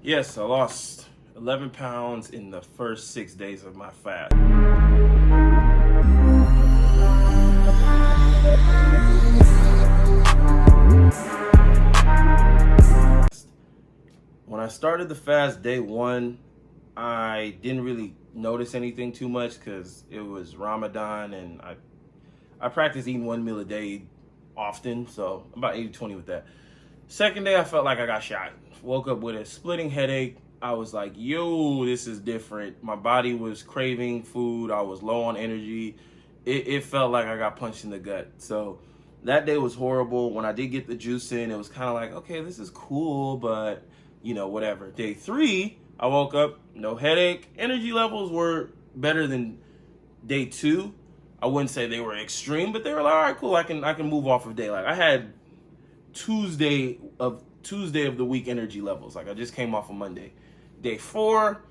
Yes, I lost 11 pounds in the first 6 days of my fast. When I started the fast day one, I didn't really notice anything too much because it was Ramadan and I practice eating one meal a day often, so about 80-20 with that. Second day, I felt like I got shot. Woke up with a splitting headache. I was like, yo, this is different. My body was craving food. I was low on energy. It felt like I got punched in the gut. So that day was horrible. When I did get the juice in, it was kind of like, okay, this is cool, but whatever. Day three, I woke up, no headache. Energy levels were better than day two. I wouldn't say they were extreme, but they were like, all right, cool. I can move off of day. Like I had Tuesday of the week energy levels. Like I just came off of Monday. Day four,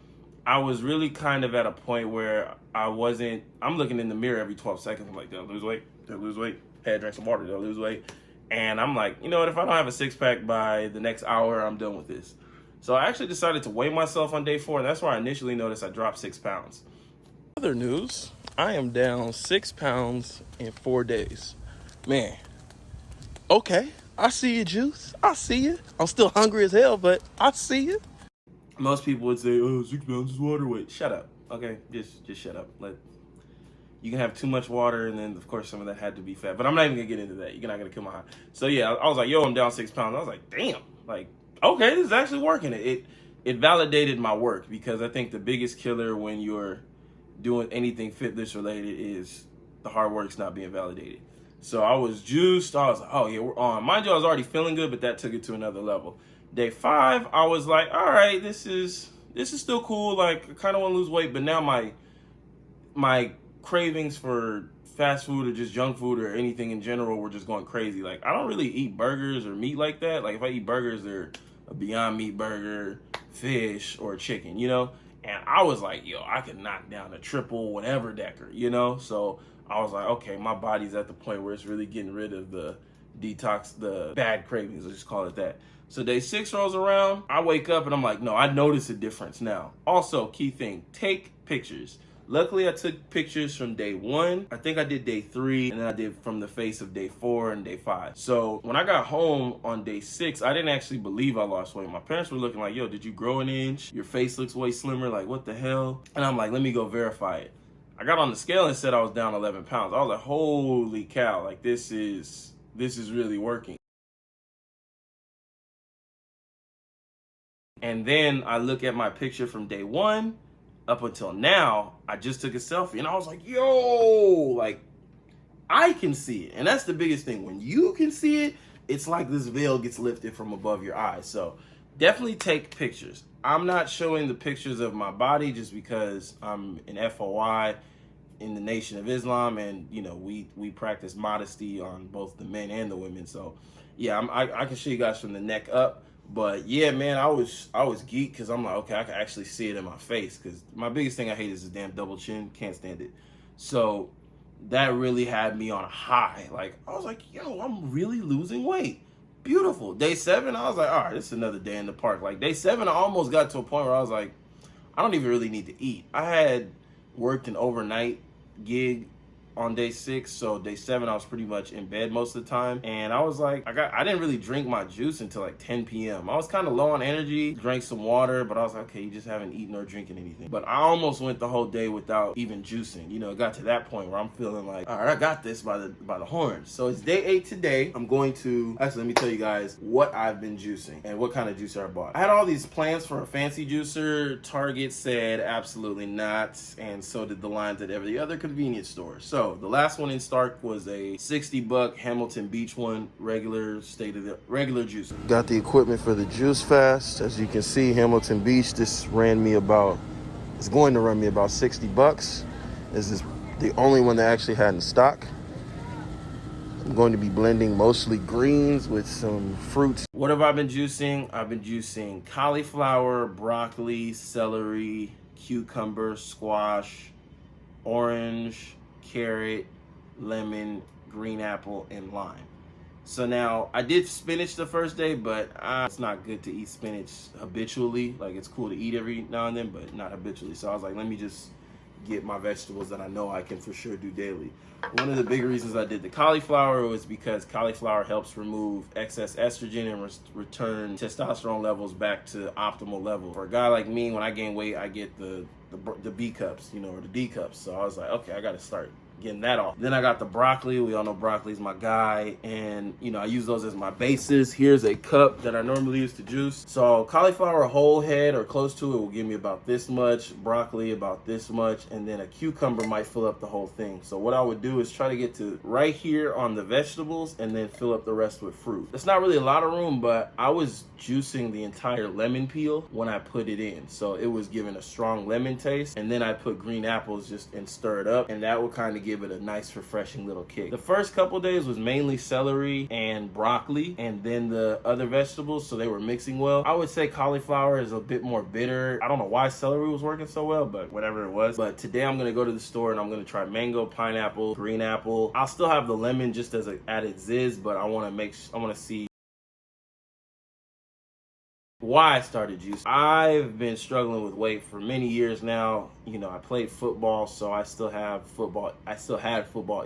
I was really kind of at a point where I'm looking in the mirror every 12 seconds. I'm like, did I lose weight? Did I lose weight? Hey, I drank some water. Did I lose weight? And I'm like, you know what? If I don't have a six pack by the next hour, I'm done with this. So I actually decided to weigh myself on day four. And that's where I initially noticed I dropped 6 pounds. Other news, I am down 6 pounds in 4 days. Man, okay. I see you, Juice. I see you. I'm still hungry as hell, but I see you. Most people would say, oh, 6 pounds is water weight. Shut up, okay? Just shut up. You can have too much water, and then, of course, some of that had to be fat. But I'm not even going to get into that. You're not going to kill my heart. So, yeah, I was like, yo, I'm down 6 pounds. I was like, damn. Like, okay, this is actually working. It validated my work because I think the biggest killer when you're doing anything fitness related is the hard work's not being validated. So I was juiced. I was like, oh yeah, we're on. Mind you, I was already feeling good, but that took it to another level. Day five, I was like, all right, this is still cool. Like I kind of want to lose weight, but now my cravings for fast food or just junk food or anything in general were just going crazy. Like I don't really eat burgers or meat like that. Like if I eat burgers, they're a Beyond Meat burger, fish, or chicken, And I was like, yo, I could knock down a triple whatever decker, So I was like, okay, my body's at the point where it's really getting rid of the detox, the bad cravings, let's just call it that. So day six rolls around, I wake up and I'm like, no, I notice a difference now. Also, key thing, take pictures. Luckily, I took pictures from day one. I think I did day three, and then I did from the face of day 4 and day 5. So when I got home on day 6, I didn't actually believe I lost weight. My parents were looking like, yo, did you grow an inch? Your face looks way slimmer. Like, what the hell? And I'm like, let me go verify it. I got on the scale and said I was down 11 pounds. I was like, holy cow, like this is really working. And then I look at my picture from day 1 up until now. I just took a selfie and I was like, yo, like I can see it. And that's the biggest thing. When you can see it, it's like this veil gets lifted from above your eyes. So definitely take pictures. I'm not showing the pictures of my body just because I'm an FOI in the Nation of Islam, and we practice modesty on both the men and the women. So yeah, I can show you guys from the neck up. But yeah, man, I was geeked because I'm like, okay, I can actually see it in my face, because my biggest thing I hate is the damn double chin. Can't stand it. So that really had me on a high. Like I was like, yo, I'm really losing weight. Beautiful. Day 7, I was like, all right, this is another day in the park. Like day 7, I almost got to a point where I was like, I don't even really need to eat. I had worked an overnight gig on day 6, so day 7 I was pretty much in bed most of the time, and I was like, I didn't really drink my juice until like 10 p.m. I was kind of low on energy, drank some water, but I was like, okay, you just haven't eaten or drinking anything. But I almost went the whole day without even juicing. It got to that point where I'm feeling like, all right, I got this by the horns. So it's day 8 today. I'm going to actually, let me tell you guys what I've been juicing and what kind of juicer I bought. I had all these plans for a fancy juicer. Target said absolutely not, and so did the lines at every other convenience store. So the last one in Stark was a $60 Hamilton Beach one, regular juice. Got the equipment for the juice fast. As you can see, Hamilton Beach, it's going to run me about $60. This is the only one that actually had in stock. I'm going to be blending mostly greens with some fruits. What have I been juicing? I've been juicing cauliflower, broccoli, celery, cucumber, squash, orange, carrot, lemon, green apple, and lime. So now I did spinach the first day, but it's not good to eat spinach habitually. Like, it's cool to eat every now and then, but not habitually. So I was like, let me just get my vegetables that I know I can for sure do daily. One of the big reasons I did the cauliflower was because cauliflower helps remove excess estrogen and return testosterone levels back to optimal level. For a guy like me, when I gain weight, I get the B cups, you know, or the D cups. So I was like, okay, I got to start getting that off. Then I got the broccoli. We all know broccoli's my guy, and you know, I use those as my bases. Here's a cup that I normally use to juice. So cauliflower whole head or close to it will give me about this much, broccoli about this much, and then a cucumber might fill up the whole thing. So what I would do is try to get to right here on the vegetables and then fill up the rest with fruit. It's not really a lot of room, but I was juicing the entire lemon peel when I put it in, so it was giving a strong lemon taste. And then I put green apples just and stir it up, and that will kind of give it a nice refreshing little kick. The first couple days was mainly celery and broccoli, and then the other vegetables, so they were mixing well. I would say cauliflower is a bit more bitter. I don't know why celery was working so well, but whatever it was. But today I'm gonna go to the store and I'm gonna try mango, pineapple, green apple. I'll still have the lemon just as an added zizz, but I want to see why I started juice. I've been struggling with weight for many years now. You know, I played football, so I still had football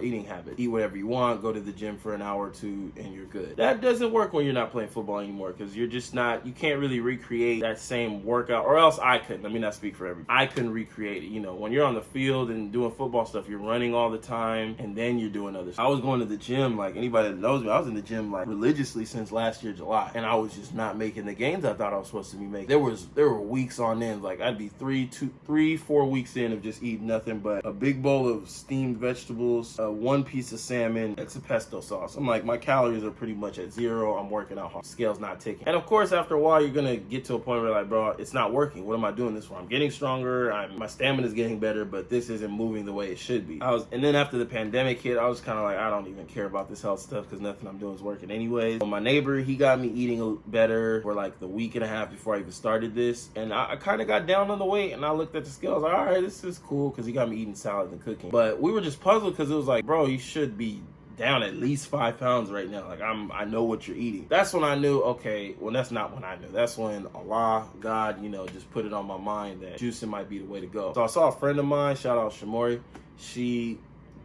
eating habits. Eat whatever you want, go to the gym for an hour or two, and you're good. That doesn't work when you're not playing football anymore, because you're just not, you can't really recreate that same workout, or else I couldn't. Let me not speak for everybody. I couldn't recreate it. You know, when you're on the field and doing football stuff, you're running all the time, and then you're doing other stuff. I was going to the gym, like anybody that knows me, I was in the gym like religiously since last year, July, and I was just not making the gains I thought I was supposed to be making. There were weeks on end, like I'd be 4 weeks in of just eating nothing but a big bowl of steamed vegetables, one piece of salmon, it's a pesto sauce. I'm like, my calories are pretty much at zero. I'm working out hard. Scale's not ticking. And of course, after a while, you're gonna get to a point where like, bro, it's not working. What am I doing this for? I'm getting stronger. My stamina is getting better, but this isn't moving the way it should be. And then after the pandemic hit, I was kind of like, I don't even care about this health stuff because nothing I'm doing is working anyways. So my neighbor, he got me eating better for like the week and a half before I even started this, and I kind of got down on the weight, and I looked at the scale. I was like, all right, this is cool, because he got me eating salads and cooking. But we were just puzzled because it was like, bro, you should be down at least 5 pounds right now. Like, I know what you're eating. That's when I knew, okay, well, that's not when I knew. That's when Allah, God, you know, just put it on my mind that juicing might be the way to go. So I saw a friend of mine, shout out Shamori, she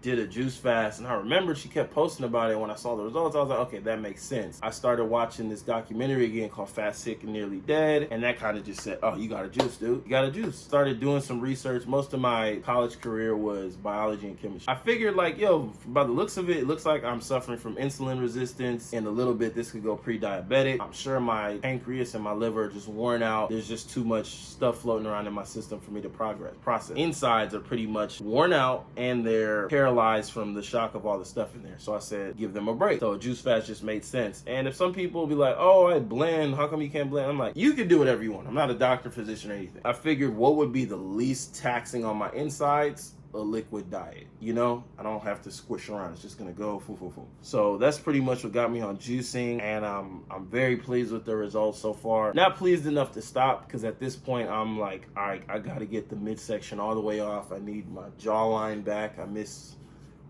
did a juice fast, and I remembered she kept posting about it. When I saw the results, I was like, okay, that makes sense. I started watching this documentary again called Fat, Sick, and Nearly Dead, and that kind of just said, oh, you got to juice, dude. You got to juice. Started doing some research. Most of my college career was biology and chemistry. I figured, like, yo, by the looks of it, it looks like I'm suffering from insulin resistance, and a little bit this could go pre-diabetic. I'm sure my pancreas and my liver are just worn out. There's just too much stuff floating around in my system for me to process. Insides are pretty much worn out, and they're paralyzed from the shock of all the stuff in there. So I said, give them a break. So a juice fast just made sense. And if some people will be like, oh, I blend, how come you can't blend? I'm like, you can do whatever you want. I'm not a doctor, physician, or anything. I figured what would be the least taxing on my insides? A liquid diet, you know? I don't have to squish around. It's just gonna go foo. So that's pretty much what got me on juicing, and I'm very pleased with the results so far. Not pleased enough to stop, because at this point I'm like, all right, I gotta get the midsection all the way off. I need my jawline back. I miss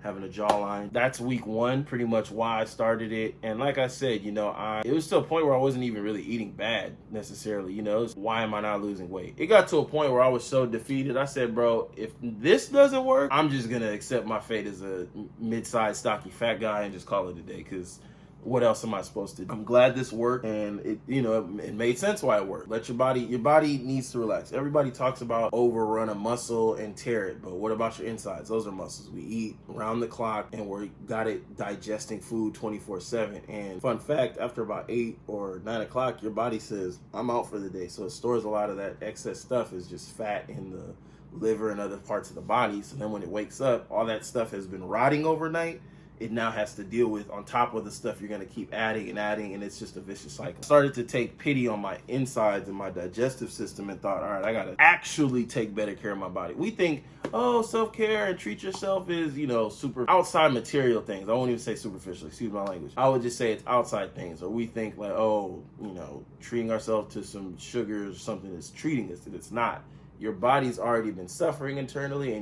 having a jawline. That's week 1, pretty much why I started it. And like I said, you know, it was to a point where I wasn't even really eating bad necessarily, you know. Why am I not losing weight? It got to a point where I was so defeated. I said, bro, if this doesn't work, I'm just gonna accept my fate as a mid-sized stocky fat guy and just call it a day, because what else am I supposed to do? I'm glad this worked, and it made sense why it worked. Let your body needs to relax. Everybody talks about overrun a muscle and tear it, but what about your insides? Those are muscles. We eat around the clock, and we got it digesting food 24/7. And fun fact, after about 8 or 9 o'clock, your body says, I'm out for the day. So it stores a lot of that excess stuff is just fat in the liver and other parts of the body. So then when it wakes up, all that stuff has been rotting overnight. It now has to deal with on top of the stuff you're going to keep adding, and it's just a vicious cycle. Started to take pity on my insides and my digestive system and thought, all right, I got to actually take better care of my body. We think, oh, self-care and treat yourself is, you know, super outside material things. I won't even say superficial, excuse my language. I would just say it's outside things. Or we think like, oh, you know, treating ourselves to some sugars or something is treating us, and it's not. Your body's already been suffering internally, and